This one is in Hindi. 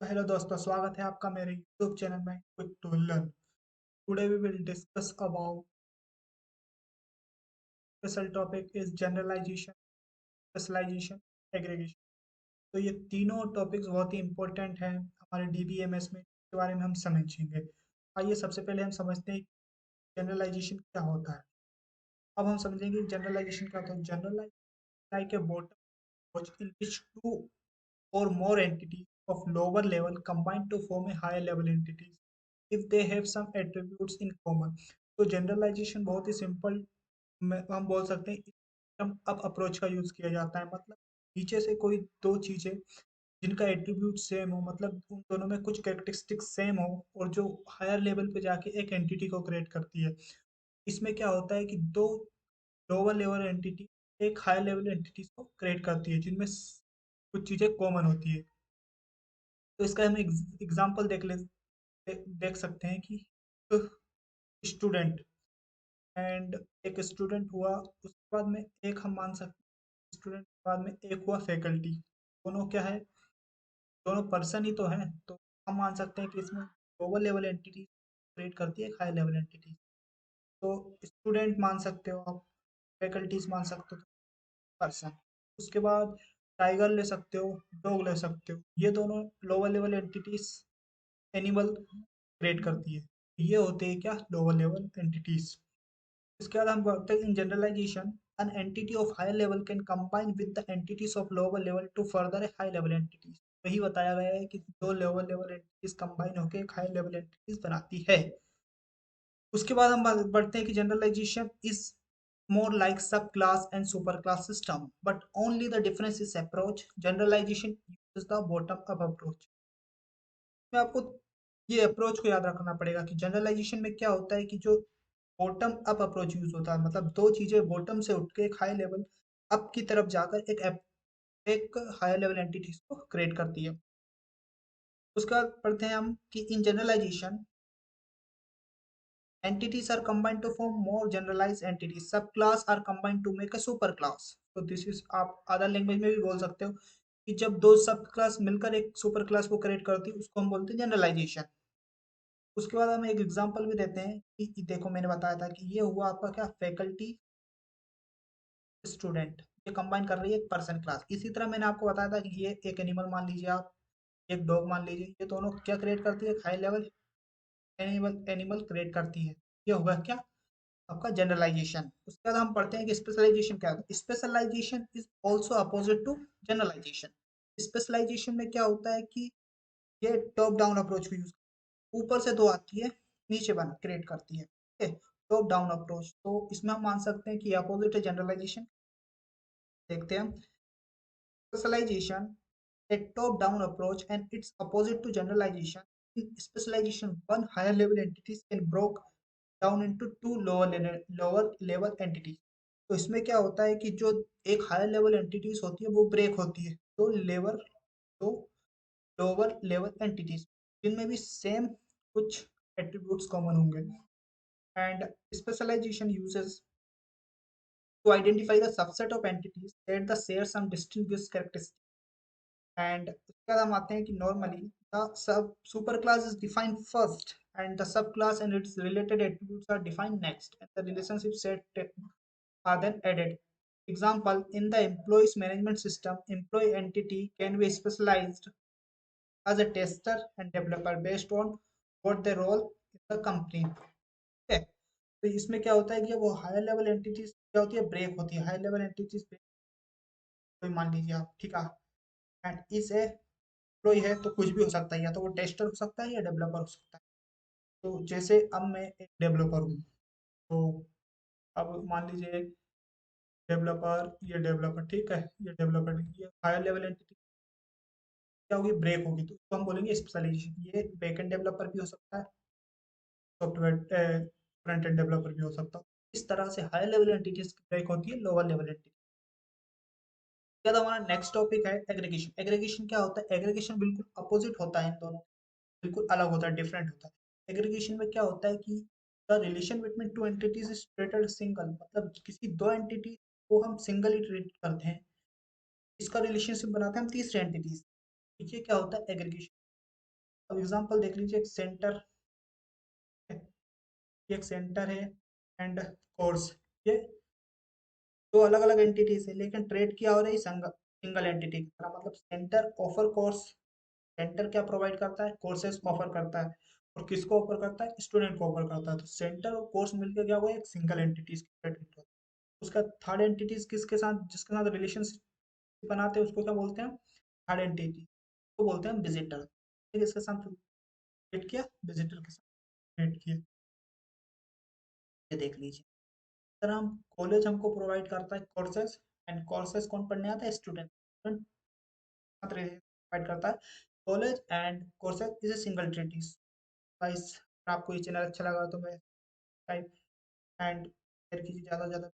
तो हेलो दोस्तों, स्वागत है आपका मेरे YouTube चैनल में quick to learn. Today we will discuss about special topic is generalization, specialization, aggregation. तो ये तीनों टॉपिक्स बहुत ही इंपॉर्टेंट हैं हमारे डीबीएमएस में, इसके बारे में हम समझेंगे। आइए सबसे पहले हम समझते हैं जनरलाइजेशन क्या होता है। अब हम समझेंगे जनरलाइजेशन क्या होता है। Generalize like a bottom in which two or more entities of lower level combine to form a higher level entities if they have some attributes in common। तो जनरलाइजेशन बहुत ही सिंपल हम बोल सकते हैं, हम अब अप्रोच का यूज किया जाता है। मतलब नीचे से कोई दो चीजें जिनका एट्रीब्यूट सेम हो, मतलब उन दोनों में कुछ कैरेक्टरिस्टिक्स सेम हो, और जो हायर लेवल पे जाके एक एंटिटी को क्रिएट करती है। इसमें क्या होता है कि दो लोअर लेवल एंटिटी एक हायर लेवल एंटिटी को क्रिएट करती है जिनमें कुछ चीजें कॉमन होती है। तो इसका हम एग्जांपल देख सकते हैं कि स्टूडेंट एंड एक स्टूडेंट हुआ, उसके बाद में एक हम मान सकते हैं स्टूडेंट के बाद में एक हुआ फैकल्टी। दोनों क्या है, दोनों पर्सन ही तो हैं। तो हम मान सकते हैं कि इसमें लोअर लेवल एंटिटी क्रिएट करती है एक हाई लेवल एंटिटी। तो स्टूडेंट मान सकते हो आप, फैकल्टीज मान सकते हो, पर्सन। उसके बाद टाइगर ले सकते हो, डॉग ले सकते हो। ये दोनों lower level entities animal create करती है। ये होते हैं क्या, लोअर लेवल एंटिटीज। इसके बाद हम बढ़ते हैं इन generalisation. an entity of higher level can combine with the entities of lower level to further a high level entity। वही बताया गया है कि दो लोअर लेवल एंटिटीज कंबाइन होकर एक हाई लेवल एंटिटीज बनाती है। उसके बाद हम बढ़ते हैं कि generalization is more like subclass and superclass system, but only the difference is approach। Generalization uses the bottom up approach। में आपको ये अप्रोच को याद रखना पड़ेगा कि जनरलाइजेशन में क्या होता है कि जो बॉटम अप अप्रोच यूज होता है, मतलब दो चीजें बॉटम से उठ के एक हाई लेवल अप की तरफ जाकर एक हायर लेवल एंटिटीज को क्रिएट करती है। उसके बाद पढ़ते हैं हम कि इन generalisation entities are combined to form more generalized entities, subclass are combined to make a superclass। तो दिस इज, आप अदर लैंग्वेज में भी बोल सकते हो कि जब दो सब क्लास मिलकर एक सुपर क्लास को क्रिएट करती है उसको हम बोलते हैं जनरलाइजेशन। उसके बाद हम एक एग्जांपल भी देते हैं कि देखो मैंने बताया था कि ये हुआ आपका क्या, फैकल्टी स्टूडेंट, ये कंबाइन कर रही है एक पर्सन क्लास। इसी तरह मैंने आपको बताया था कि ये एक एनिमल मान लीजिए आप, एक डॉग मान लीजिए, ये दोनों क्या क्रिएट करती है, high level animal animal create करती है। ये होगा क्या, आपका जनरलाइजेशन। उसके बाद हम पढ़ते हैं कि स्पेशलाइजेशन क्या होता है। Specialization is also opposite to generalization. Specialization में क्या होता है कि ये टॉप डाउन अप्रोच को यूज, ऊपर से दो आती है, नीचे बना क्रिएट करती है, ठीक है। टॉप डाउन अप्रोच, तो इसमें हम मान सकते हैं कि अपोजिट है जनरलाइजेशन। देखते हैं हम specialization, a top-down approach, and its opposite to generalization। In specialization, one higher level entities can broke down into two lower level entities। तो इसमें क्या होता है कि जो एक हायर लेवल एंटिटीज होती है वो ब्रेक होती है दो लोअर लेवल एंटिटीज, जिनमें भी सेम कुछ एट्रीब्यूट्स कॉमन होंगे। And specialization uses to identify the subset of entities that the share some distinguished characteristics। And उसके बाद हम आते हैं कि normally the sub superclass is defined first and the subclass and its related attributes are defined next and the relationship set are then added. Example, in the employees management system, employee entity can be specialized as a tester and developer based on what they role in the company। ठीक है। तो इसमें क्या होता है कि वो हायर लेवल एंटिटीज क्या होती है, ब्रेक होती है। हायर लेवल एंटिटीज कोई मान लीजिए आप, ठीक है, एंड इस एम्प्लॉय है तो कुछ भी हो सकता है, या तो वो टेस्टर हो सकता है या डेवलपर हो सकता है। तो जैसे अब मैं एक डेवलपर हूँ, तो अब मान लीजिए डेवलपर, ये डेवलपर, ठीक है, ये डेवलपर, ये हायर लेवल एंटिटी क्या होगी, ब्रेक होगी, तो उसको हम बोलेंगे स्पेशलाइजेशन। ये बैकएंड डेवलपर भी हो सकता है, सॉफ्टवेयर फ्रंट एंड डेवलपर भी हो सकता है। इस तरह से हायर लेवल एंटिटीज ब्रेक होती है लोअर लेवल एंटिटी। क्या था हमारा नेक्स्ट टॉपिक है एग्रीगेशन। एग्रीगेशन क्या होता है, एग्रीगेशन बिल्कुल अपोजिट होता है, इन दोनों बिल्कुल अलग होता है, डिफरेंट होता है। एग्रीगेशन में क्या होता है कि the relation between two entities is treated single, मतलब किसी दो एंटिटी को हम सिंगल ही ट्रीट करते हैं, इसका रिलेशनशिप बनाते हैं हम तीसरे एंटिटीज। ये क्या होता है एग्रीगेशन। अब एग्जांपल देख लीजिए, एक सेंटर है एंड कोर्स, ये दो अलग अलग एंटिटीज है, लेकिन ट्रेड किया हो रही है सिंगल एंटिटी की तरह। मतलब सेंटर ऑफर कोर्स, सेंटर क्या प्रोवाइड करता है, कोर्सेज ऑफर करता है, और किसको ऑफर करता है, स्टूडेंट को ऑफर करता है। तो सेंटर और कोर्स मिलकर क्या हुआ, एक सिंगल एंटिटीज क्रिएट होता है। उसका थर्ड एंटिटीज किसके साथ, जिसके साथ रिलेशनशिप बनाते हैं, उसको क्या बोलते हैं, थर्ड एंटिटी को बोलते हैं विजिटर। ठीक है, इसके साथ क्रिएट किया, विजिटर के साथ क्रिएट किया। ये देख लीजिए, सर हम कॉलेज हमको प्रोवाइड करता है कोर्सेज, एंड कोर्सेज कौन पढ़ने आता है, स्टूडेंट प्रोवाइड करता है। College and courses is a single treaties. Guys, आपको ये चैनल अच्छा लगा तो मैं टाइप एंड शेयर कीजिए ज़्यादा से ज़्यादा।